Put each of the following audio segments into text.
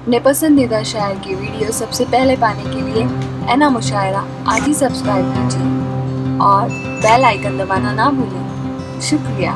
अपने पसंदीदा शायर की वीडियो सबसे पहले पाने के लिए एना मुशायरा आज ही सब्सक्राइब कीजिए और बेल आइकन दबाना ना भूलें। शुक्रिया।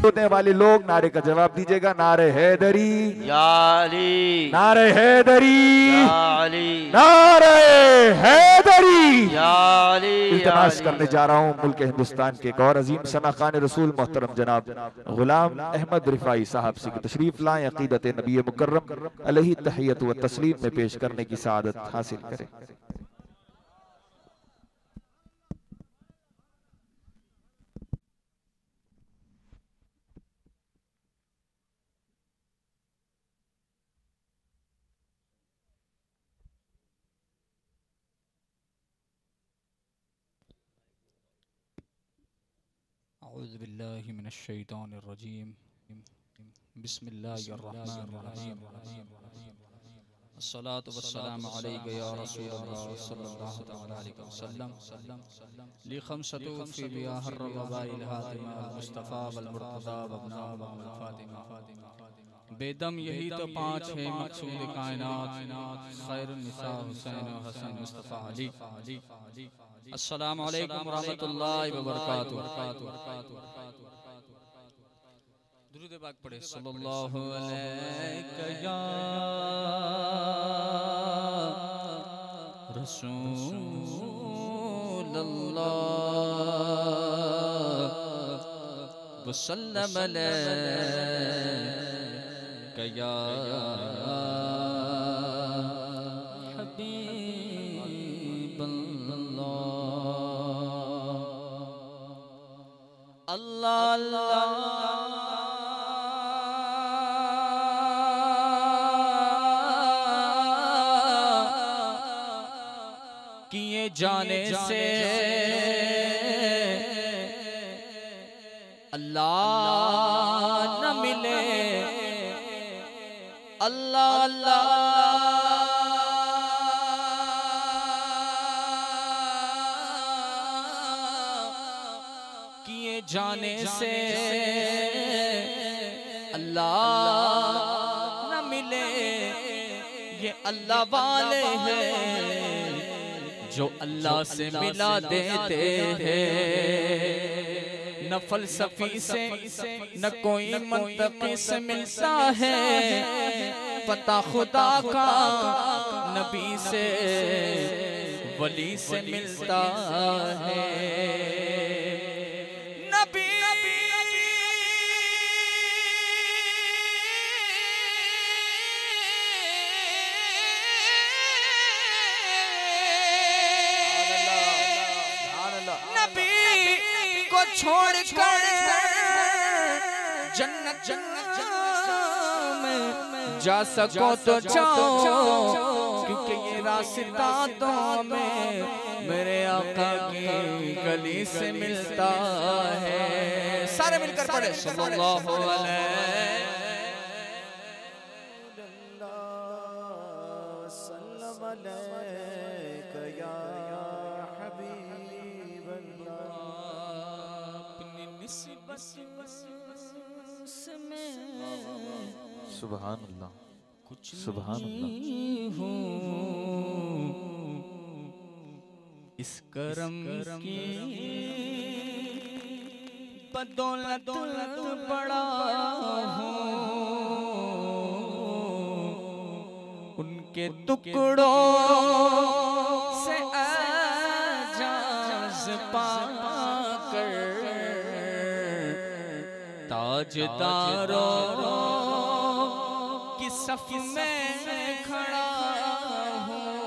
होने वाले लोग नारे का जवाब दीजिएगा। नारे हैदरी या अली, नारे हैदरी, या अली, नारे हैदरी। या अली, इल्तमास करने जा रहा हूँ मुल्क हिंदुस्तान के एक और अजीम सना खान रसूल मोहतरम जनाब गुलाम अहमद रिफाई साहब से तशरीफ लाएं, अकीदत नबी मुकर्रम अलैहि तहियत व तस्लीम में पेश करने की सआदत हासिल करें। औज़ु बिल्लाहि मिनश शैतानिर रजीम। बिस्मिल्लाहिर्रहमानिर्रहीम। अस्सलातु वस्सलामु अलैका या रसूलल्लाह सल्लल्लाहु तआला अलैहि वसल्लम। ली खमसतु फी बियाहर रबाइल हातिमा मुस्तफा वल मुर्तज़ा वबना वल फातिमा। बेदम यही तो पाँच है मकसूद कायनात, खैरुन निसा हुसैन हसन मुस्तफा अली। अस्सलामु अलैकुम रहमतुल्लाहि व बरकातुहू। दुरूद पाक पढ़े सल्लल्लाहु अलैका या रसूलल्लाह वसल्लम अलैका या अल्लाह अल्लाह किए जाने से अल्लाह न मिले। अल्लाह अल्लाह किए जाने से अल्लाह न मिले। ये अल्लाह वाले हैं जो अल्लाह से मिला देते हैं। न फलसफी से न कोई मंतकी से मिलता है, पता खुदा का नबी से वली से मिलता है। नबी को छोड़कर जन्नत में जा सको तो जाओ, क्योंकि ये रास्ता तो में मेरे आका की गली से मिलता है। सारे मिलकर पढ़े सल्लल्लाहु अलैहि वसल्लम अलैका या हबीब अल्लाह। सुभान अल्लाह, कुछ सुभान अल्लाह। इस करम की बदौलत बड़ा हूँ, उनके टुकड़ों से आजाज़ पाकर ताजदारों की सफ में खड़ा हूँ।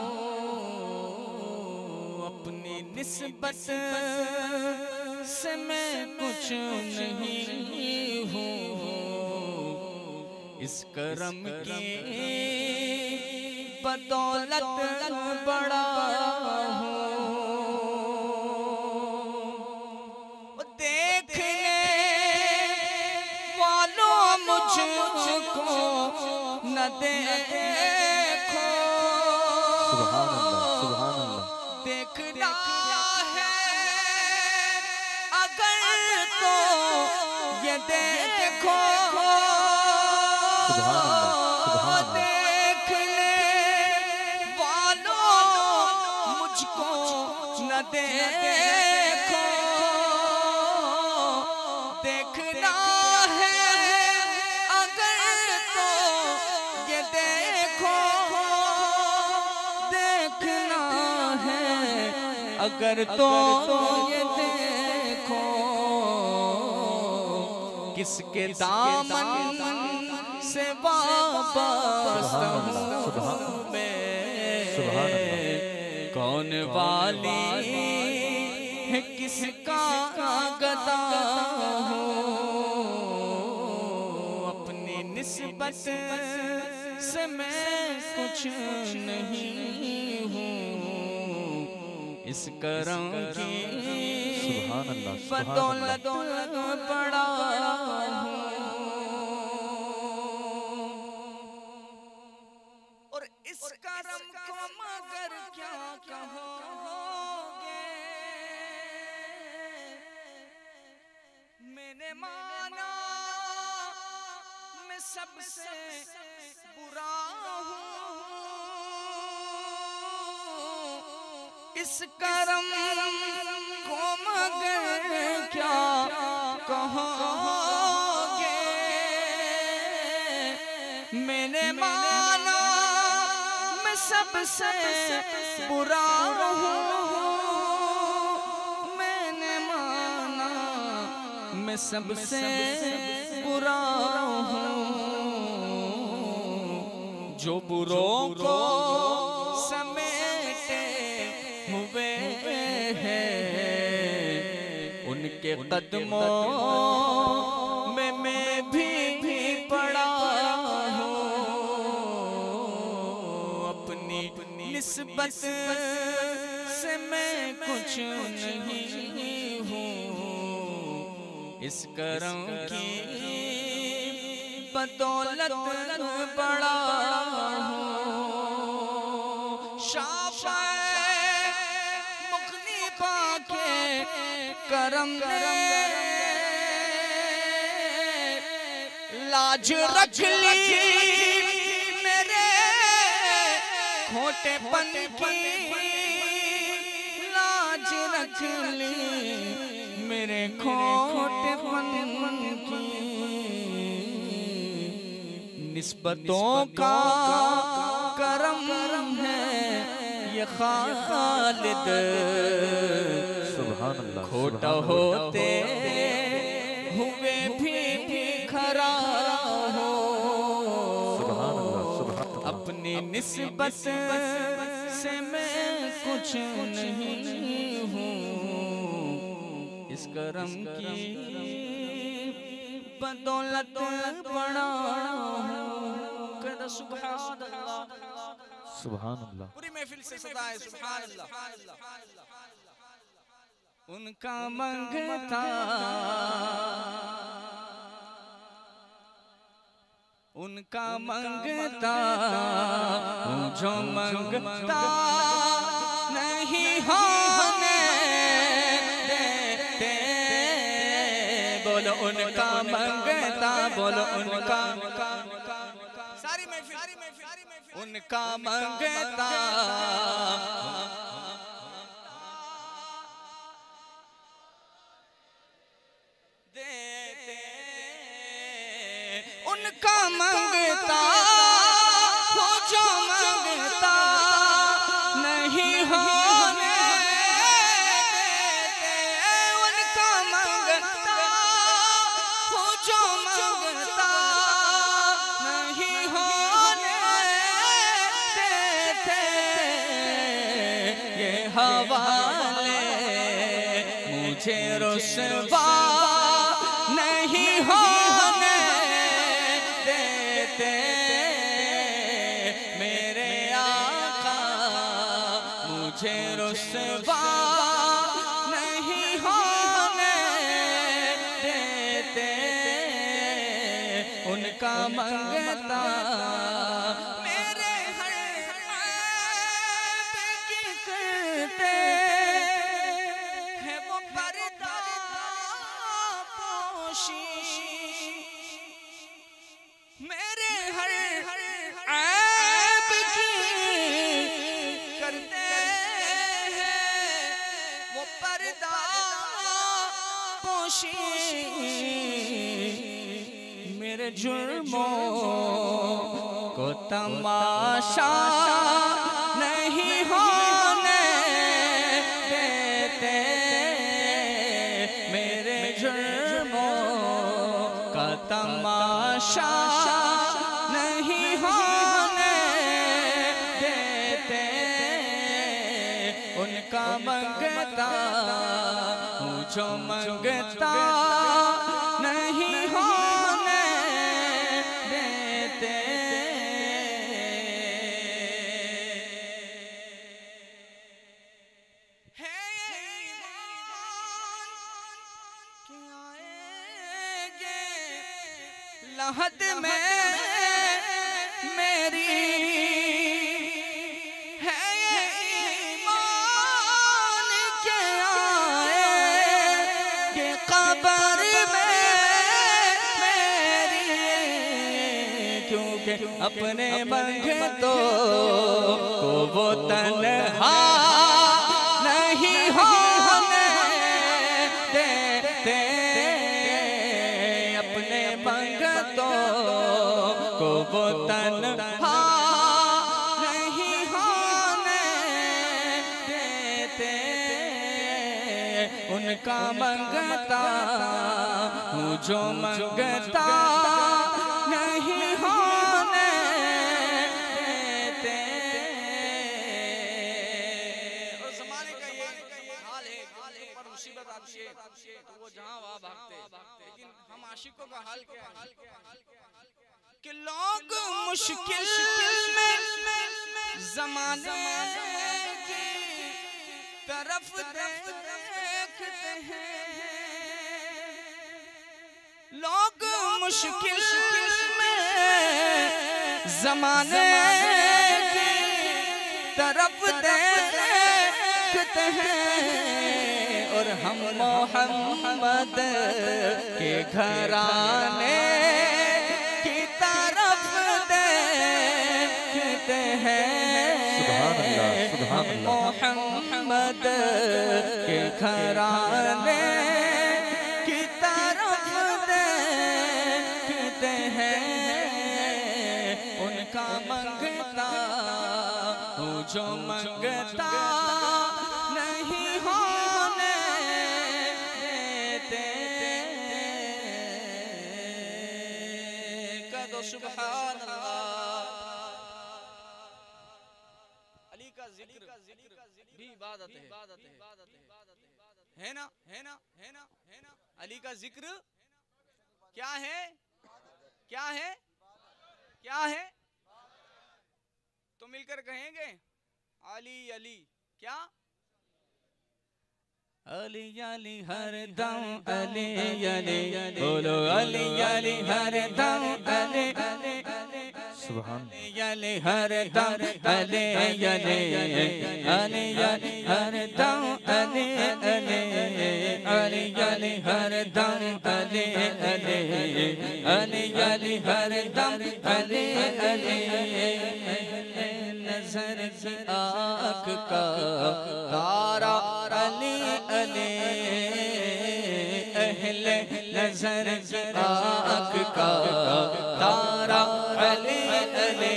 अपनी निस्बत से मैं कुछ नहीं हूँ, इस करम की बदौलत बड़ा हूँ। सुभान अल्लाह, सुभान अल्लाह। देखना है अगर तो ये देखो, सुभान अल्लाह, सुभान अल्लाह। देखने वालों मुझको न देखो, देखना है अगर तो ये देखो, देखना है अगर तो ये देखो, किसके दामन से वाबस्ता हूँ मैं, कौन वाली है किसका गदा हूँ, अपनी निस्बत से मैं कुछ नहीं हूँ, इस करम की सुभान अल्लाह, सुभान बदौलत बड़ा हूँ। और इस करम को मगर क्या कहोगे, मैंने माना मैं सबसे बुरा हूँ, इस करम को मगर क्या कहोगे, मैंने माना मैं सबसे बुरा हूँ, मैंने माना मैं सबसे बुरा हूँ, जो बुरों को समेटे हुए हैं उनके कदमों में मैं भी पड़ा हूँ, अपनी निस्बत से मैं कुछ नहीं हूँ, इस करम की बदौलत बड़ा हूँ। मुगनी पाके करम लाज रख ली मेरे खोटेपन की, लाज रख ली मेरे खोटेपन की, निस्बतों का करम है ये खालिद, सुभान अल्लाह, खोटा होते हुए भी खरा हो, सुभान अल्लाह, सुभान अल्लाह। अपनी निस्बत से मैं कुछ नहीं हूँ, इस करम की बदौलत बड़ा हूँ। कहना सुभान अल्लाह, सुभान अल्लाह। पूरी महफिल से सदा है सुभान अल्लाह। उनका मंगता उनका मंगता जो मंगता नहीं होने देते, बोलो उनका मंगता, बोलो उनका, सारी महफिल उनका मंगता देते, उनका मंगता हो जो मंगता नहीं होने देते, उनका मंगता हो जो मंगता नहीं होने देते, ये हवाले मुझे रुसवा नहीं होने देते, मेरे आका मुझे रुसवा नहीं होने देते, उनका मंगता मेरे हर करते हैं वो पर्दा पोशी, मेरे हर ऐब की करते हैं वो पर्दा पोशी, मेरे जुर्मों को तमाशा नहीं होने देते, मेरे जुर्मों का तमाशा नहीं होने देते, उनका मंगता हूँ जो मंगता नहीं होने देते। है ईमान कि आएंगे लहद में मेरी, है ईमान के आएंगे कब्र में मेरी, क्योंकि अपने मंगतों को वो तन्हा नहीं होने देते, अपने मंगतों को वो तन्हा नहीं होने देते, उनका मंगता हूँ जो मंगता नहीं होने देते। और ज़माने का ये हाल है कि पर मुसीबत आती है तो वो जहाँ वहाँ भागते हैं, लेकिन हम आशिकों का हाल क्या है कि लोग मुश्किल में ज़माने की तरफ देखते हैं, लोग मुश्किल में ज़माने की तरफ देखते हैं, और हम मोहम्मद के घराने की तरफ देखते हैं। हम मोहम्मद के घराने की तरफ देखते हैं, उनका मंगता हूँ जो मंगता नहीं होने देते। कह दो सुभान अल्लाह। अली का जिक्र भी इबादत है ना, है ना, है ना, है ना। अली का जिक्र क्या है, क्या है, क्या है? तो मिलकर कहेंगे अली अली, क्या? अली अली हर दम अली अली, बोलो अली अली हर दम अली अली, सुभान अली हर दम अली अली, अली अली हर दम अली अली, अली अली हर दम अली अली, अली अली हर दम अली अली। नजर की आँख का तारा अली अली, अहले नजर की आँख का तारा अली अली,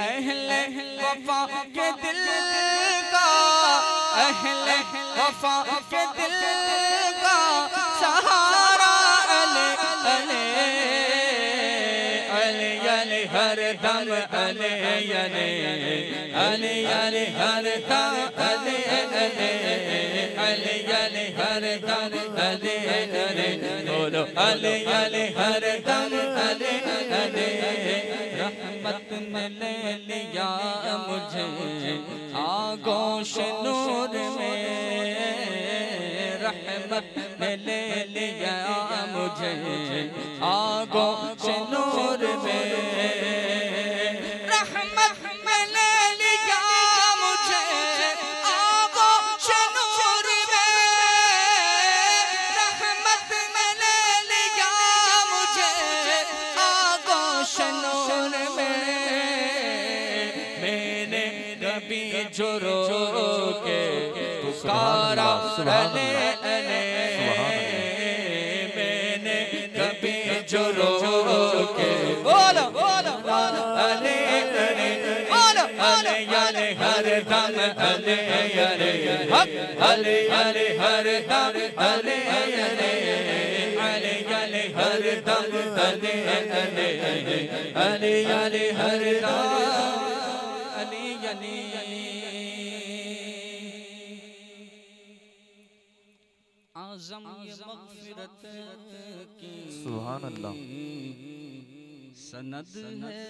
अहले वफा के दिल का, अहले वफा के दिल का सहारा अली अली, अली अली हर दम अली अली, अली अली हर दम अली अली, अली अली हर दम अली अली, बोलो अली अली हर दम अली अली। रहमत ने ले लिया मुझे आगोश नूर में, रहमत ने ले लिया मुझे आगोश नूर में, रहमत ने ले लिया मुझे के पुकारा अले अले, मैंने कभी जो रो के बोलो बोलो अले अले, बोलो अले अले हर दम अले अले हक अले अले हर दम अले अले अले अले हर दम अले अले अले अले हर दम अली अली आज़म ये मग़फ़िरत की सुभान अल्लाह सनद है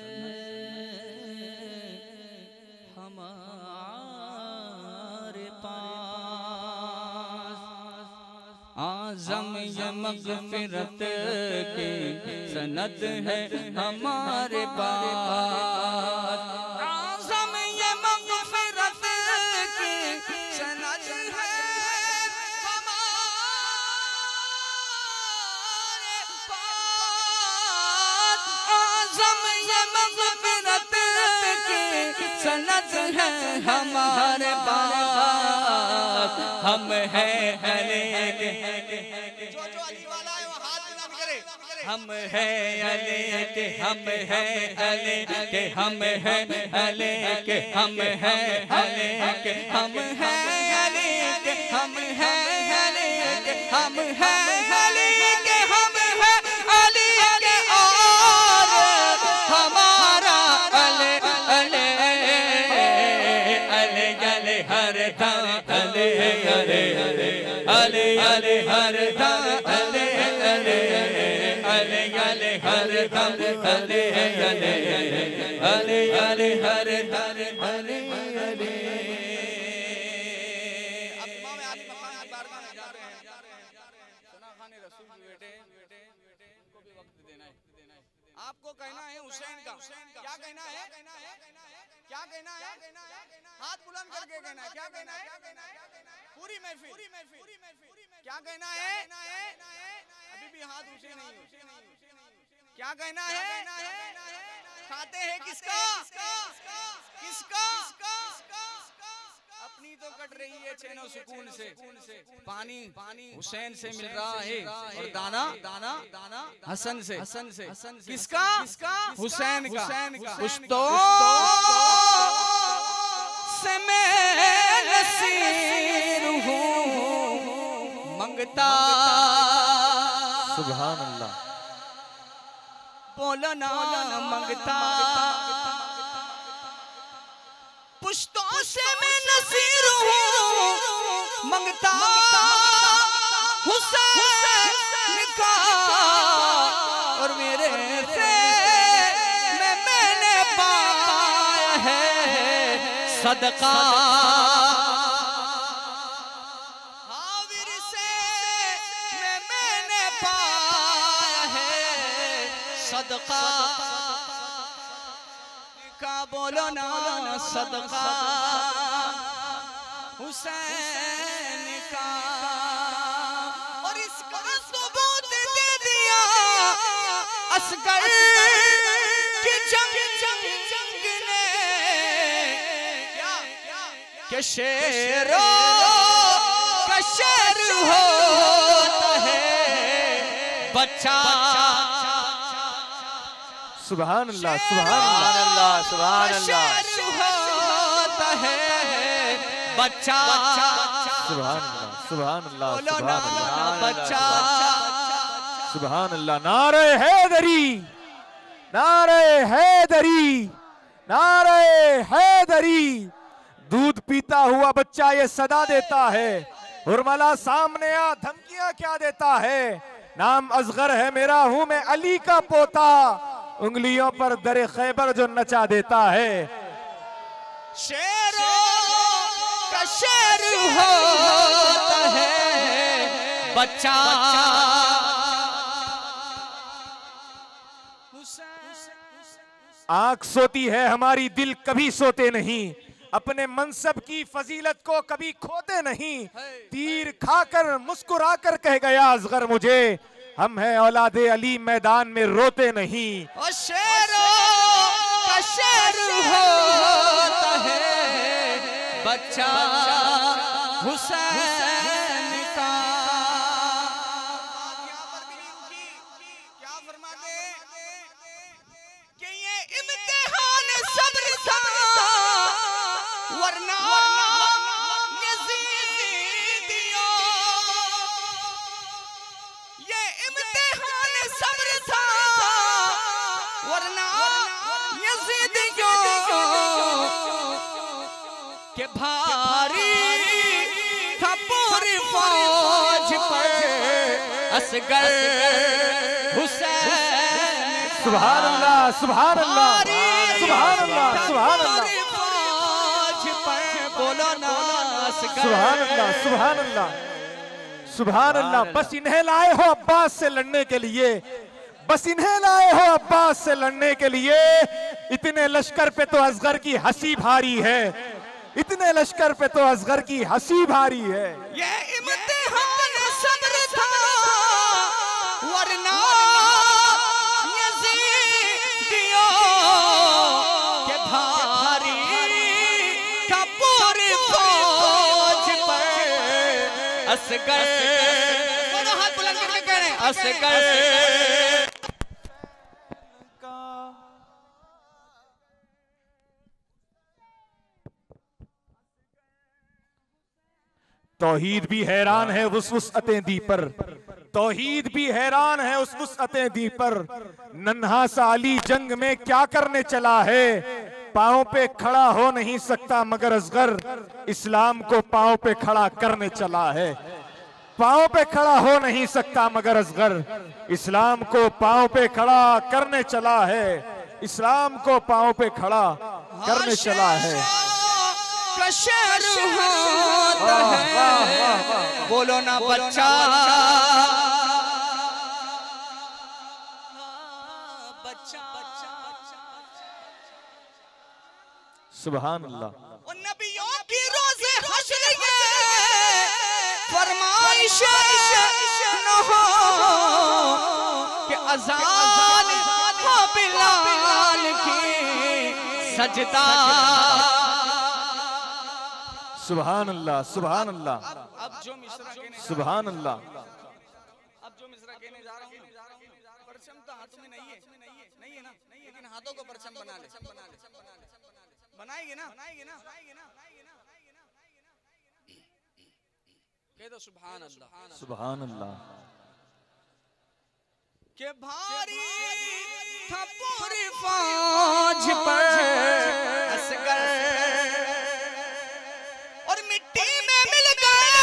हमारे पास। आज़म ये मग़फ़िरत की सनद है हमारे पास। आज़म ये मग़फ़िरत की सनद है हमारे पास। आज़म ये मग़फ़िरत की सनद है हमारे पास। हम हैं अली के, जो अली वाला है वो हाथ बुलंद करे। हम हैं अली के, हम हैं अली के, हम हैं अली के, हम हैं अली के, हम हैं अली के, हम हैं अली के, हम हैं अली के, हम हैं अली के और हमारा अली अली अली अली हर दम अली अली अली अली हर दम अली अली अली अली हर दम अली अली अली अली हर दम अली अली। अब इमाम आली मकाम की बारगाह में जा रहे हैं। सना खान रसूल के बेटे उनको भी वक्त देना है। आपको कहना है हुसैन का, क्या कहना है, क्या कहना है, हाथ बुलंद करके कहना है, क्या कहना है, पूरी महफिल क्या कहना है, अभी भी हाथ ऊंचे नहीं हो, क्या कहना है, खाते हैं किसका, किसका, अपनी तो कट रही है चैनो सुकून से, पानी हुसैन से मिल रहा है और दाना दाना दाना हसन से, किसका, हुसैन का। कुछ तो से मैं नसीर हूँ मंगता, सुभान अल्लाह बोलो ना मंगता। पुश्तों से मैं नसीर हूँ मंगता हुसैन का, और मेरे से मैंने पाया है सदका। हाविर से मैंने पाया है सदका का, बोलो ना सदका हुसैन का। और इसका सबूत दे दिया असगर की जंग ने, कि शेरों का शेर होता है बच्चा। सुभान अल्लाह सुभान अल्लाह सुभान अल्लाह होता है बच्चा। सुभान अल्लाह सुभान अल्लाह बोलो ना सुभान अल्लाह बच्चा। सुभान अल्लाह। नारे हैदरी, नारे हैदरी, नारे हैदरी। दूध पीता हुआ बच्चा ये सदा देता है, हुरमला सामने आ धमकियां क्या देता है। नाम असगर है मेरा, हूं मैं अली का पोता, उंगलियों पर दरे खैबर जो नचा देता है। शेरों का शेर होता है बच्चा। आंख सोती है हमारी, दिल कभी सोते नहीं, अपने मनसब की फजीलत को कभी खोते नहीं। तीर खाकर मुस्कुराकर कह गया असगर मुझे, हम हैं औलादे अली मैदान में रोते नहीं। और शेरों का शेर होता है बच्चा। बच्चा हुसैन का। यहाँ पर भी नहीं रुकी, क्या फरमाते कि ये इम्तिहान सब्र था वरना यज़ीदियों, ये इम्तिहान सब्र था वरना यज़ीदियों के भारी था पूरी फौज पर असगर हुसैन। सुभान अल्लाह, सुभान अल्लाह, सुभान अल्लाह, सुभान अल्लाह, फौज पर बोलो ना असगर। सुभान अल्लाह, सुभान अल्लाह, सुभान अल्लाह। बस इन्हें लाए हो अब्बास से लड़ने के लिए, बस इन्हें लाए हो अब्बास से लड़ने के लिए। इतने लश्कर पे तो असगर की हंसी भारी है, इतने लश्कर पे तो असगर की हंसी भारी है। ये इम्तिहान सब्र था वरना यज़ीदियों के भारी था पूरी फौज पर असगर। दोनों हाथ बुलंद करके कह रहे हैं असगर। तौहीद भी हैरान है उस वुसअते दी पर, तौहीद भी हैरान है उस वुसअते दी पर। नन्हा सा अली जंग में क्या करने चला है, पांव पे खड़ा हो नहीं सकता मगर असगर इस्लाम को पांव पे खड़ा करने चला है। पांव पे खड़ा हो नहीं सकता मगर असगर इस्लाम को पांव पे खड़ा करने चला है, इस्लाम को पांव पे खड़ा करने चला है। कशर होता है बोलो ना बच्चा, सुभान अल्लाह। उन नबियों की रोज़े हश्र ये फरमाइश न हो कि अज़ान हो बिलाल की सजदा। सुभान अल्लाह, सुभान अल्लाह, अब जो मिसरा कहने सुभान अल्लाह, अब जो मिसरा कहने जा रहा हूँ, परचम तो हाथों में नहीं है, नहीं है ना, लेकिन हाथों को परचम बना ले, बनाएंगे ना, कह दो सुभान अल्लाह, सुभान अल्लाह। के भारी था पूरी फौज पर असगर और मिट्टी में मिल गए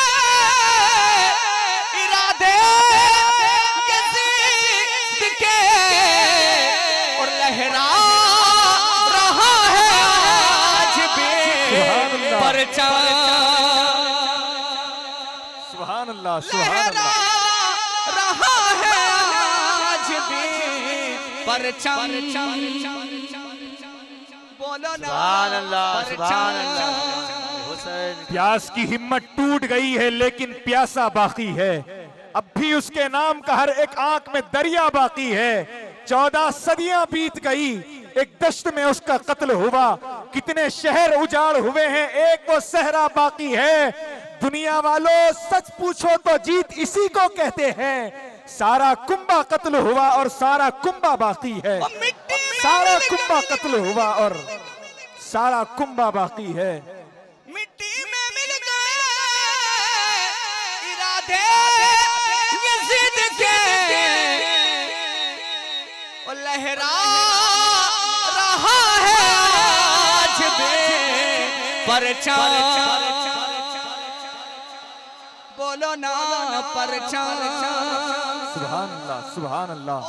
इरादे यज़ीद के और लहरा रहा है आज भी परचम। सुभान अल्लाह, सुभान अल्लाह, रहा है आज भी परचम। बोलो ना सुभान अल्लाह, सुभान अल्लाह। हुसैन प्यास की हिम्मत टूट गई है लेकिन प्यासा बाकी है, अब भी उसके नाम का हर एक आंख में दरिया बाकी है। 14 सदियां बीत गई, एक दश्त में उसका कत्ल हुआ, कितने शहर उजाड़ हुए हैं, एक वो सहरा बाकी है। दुनिया वालों सच पूछो तो जीत इसी को कहते हैं, सारा कुंबा कत्ल हुआ और सारा कुंबा बाकी है। सारा कुंबा कत्ल हुआ और सारा कुंबा बाकी है। मिट्टी में मिल गए इरादे यज़ीद के और लहरा रहा है आज भी परचम। बोलो ना परचम। सुभान अल्लाह, सुभान अल्लाह।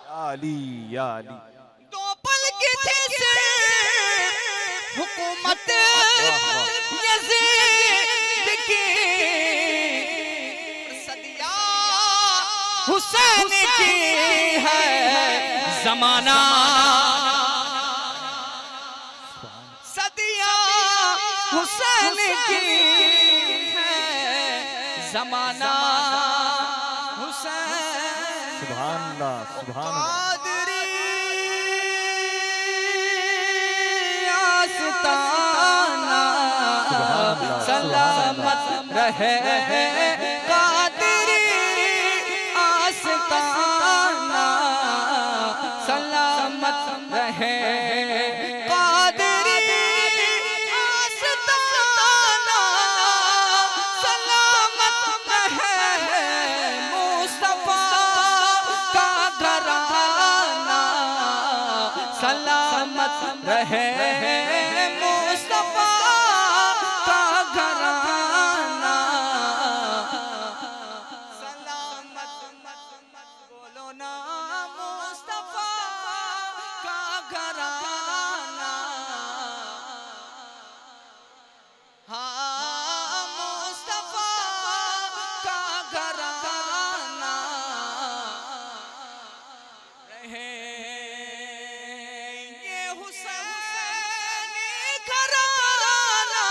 या अली, या अली। दो पल की थी हुकूमत यज़ीद की, सदिया हुसैन की है जमाना, सदिया हुसैन की है जमाना। हुसैन सुभान अल्लाह सुभान अल्लाह कादरी आस्ताना सलामत रहे कादरी आस्ताना सलामत रहे कादरी आस्ताना सलामत रहे मुस्तफा का घराना सलामत रहे मुस्तफा का घराना सलामत बोलो ना मुस्तफा का घराना हाँ मुस्तफा का घराना रहे ये हुसैनी घराना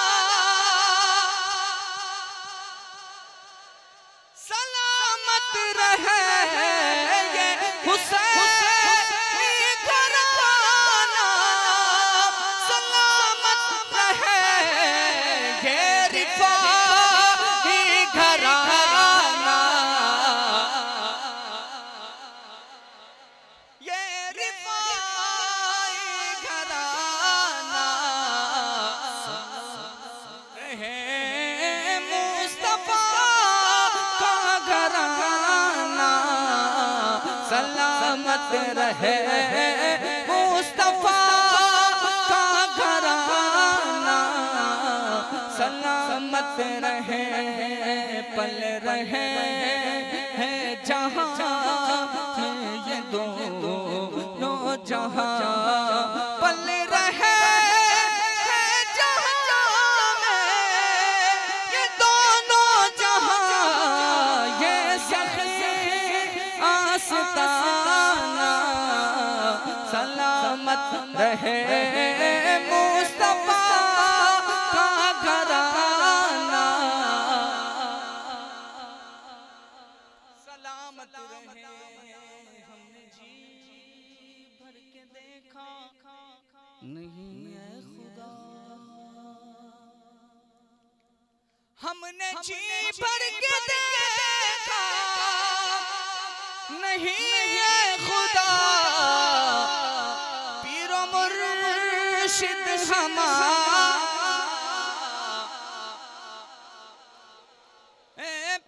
सलामत रहे ये हुसैनी घराना सलामत रहे ये रिफाई घराना ये रिफाई घराना रहे मुस्तफा का घराना सलामत रहे मुस्तफा का घराना सलामत रहे पल रहे है जहां में ये दोनों जहां पल रहे है जहां में ये दोनों जहां ये सखी आस्ताना सलामत रहे मुस्तफा का घराना सलामत रहे हमने जी भर के देखा नहीं है खुदा हमने जी भर के देखा नहीं है खुदा पीरो मुर्शिद हमारा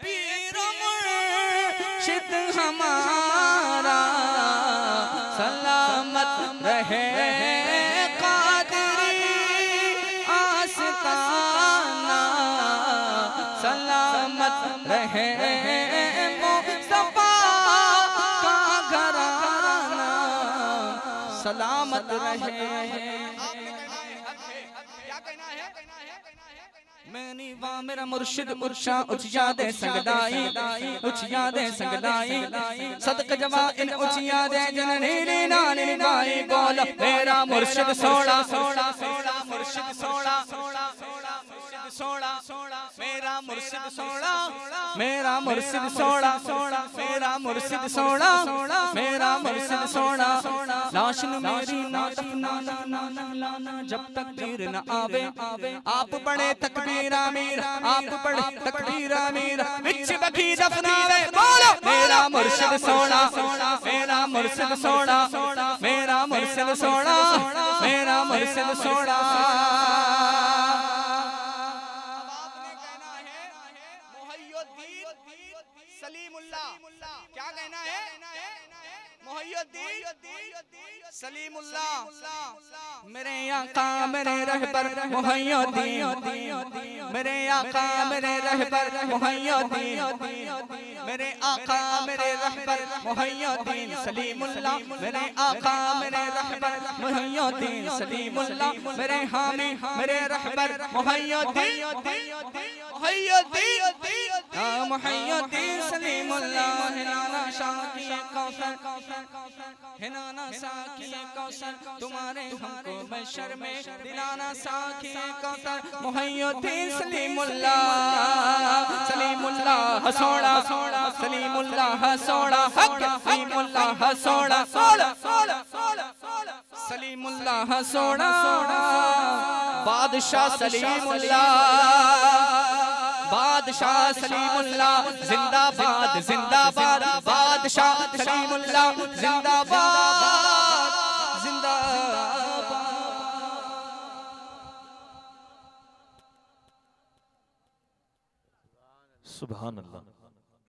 पीरो मुर्शिद हमारा सलामत रहे कादरी आस्ताना सलामत रहे मुस्तफा का घराना सलामत रहे मैंने वाह मेरा मुर्शिद उर्शा उचिया दे संगदाई उचिया दे संगदाई सदक जवा इन उचिया दे जननी नानी बाई बोल मेरा मुर्शिद सोड़ा सोड़ा सोड़ा मुर्शिद सोड़ा सोड़ा सोड़ा मेरा मुर्शिद सोड़ा मेरा मुर्शिद सोड़ा सोड़ा मेरा मुर्शिद सोड़ा मेरा मुर्शिद सोड़ा लाशन मेरी नाना जब तक पीर न आवे आप बड़े तकबीर आमीर आप बड़े तकबीर आमीर विच बखी दफनावे बोलो मेरा मुर्शिद सोड़ा मेरा मुर्शिद सोड़ा मेरा मुर्शिद सोड़ा मेरा मुर्शिद सोड़ा क्या कहना है मुहय्यद्दीन सलीमुल्लाह मेरे आका मेरे रहबर मुहय्यद्दीन मेरे आका मेरे रहबर मुहय्यद्दीन मेरे आका मेरे रहबर मुहय्यद्दीन सलीमुल्लाह मेरे आका मेरे रहबर मुहय्यद्दीन सलीमुल्लाह मेरे हामी मेरे रहबर मुहय्यद्दीन मुहय्यद्दीन सलीमुल्लाह हिनाना शाकी कौसर हिनाना साकी कौसर तुम्हारे हमको बशर में दिलाना साकी कौसर मुहय्यद्दीन सलीमुल्लाह सलीमुल्लाह सोड़ा सोड़ा सलीम सलीमुल्लाह सोना हक सलीमुल्लाह सोना सोना सलीमुल्लाह सोना बादशाह सलीमुल्लाह बादशाह सलीमुल्लाह जिंदाबाद जिंदाबाद बादशाह सलीमुल्लाह जिंदाबाद जिंदाबाद। सुभान अल्लाह।